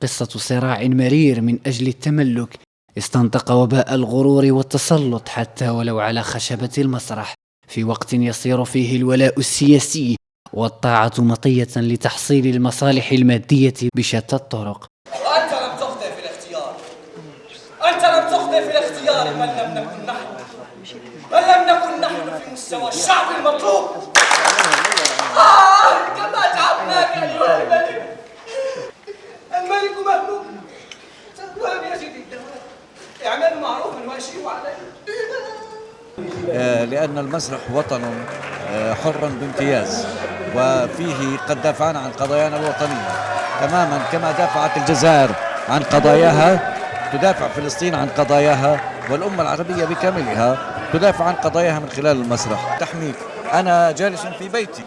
قصة صراع مرير من أجل التملك استنطق وباء الغرور والتسلط حتى ولو على خشبة المسرح، في وقت يصير فيه الولاء السياسي والطاعة مطية لتحصيل المصالح المادية بشتى الطرق. أنت لم تخطئ في الاختيار، أنت لم تخطئ في الاختيار. من لم نكن نحن في مستوى الشعب المطلوب. كما تعبناك أيها الملك. الملك مهلوك ولم يجد الدواء. اعملوا معروفا واشيروا عليه. لأن المسرح وطن حر بامتياز، وفيه قد دافعنا عن قضايانا الوطنية تماما كما دافعت الجزائر عن قضاياها، تدافع فلسطين عن قضاياها، والأمة العربية بكاملها تدافع عن قضاياها من خلال المسرح. تحميك أنا جالس في بيتي.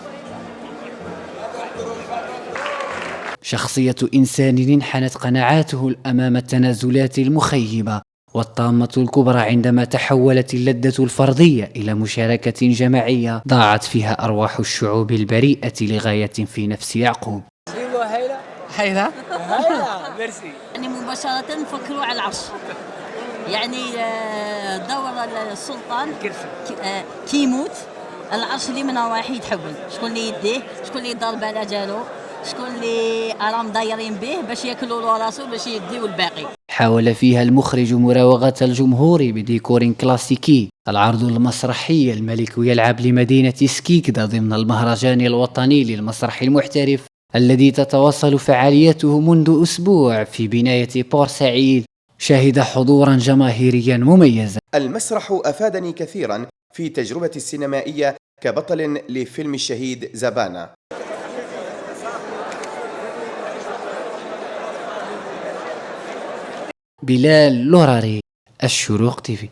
شخصية إنسان انحنت قناعاته أمام التنازلات المخيبة، والطامة الكبرى عندما تحولت اللذة الفردية إلى مشاركة جماعية ضاعت فيها أرواح الشعوب البريئة لغاية في نفس يعقوب. هيدا ميرسي. يعني مباشرة نفكروا على العرش، يعني دور السلطان كي يموت العرش اللي منه رايح يتحول، شكون اللي يديه، شكون اللي يضرب على جالو، شكون اللي راهم دايرين به باش ياكلوا له راسو باش يديو الباقي. حاول فيها المخرج مراوغة الجمهور بديكور كلاسيكي، العرض المسرحي الملك يلعب لمدينة سكيكدا ضمن المهرجان الوطني للمسرح المحترف الذي تتواصل فعاليته منذ أسبوع في بناية بورسعيد، شهد حضورا جماهيريا مميزا. المسرح أفادني كثيرا في تجربتي السينمائية كبطل لفيلم الشهيد زبانة. بلال لوراري، الشروق تيفي.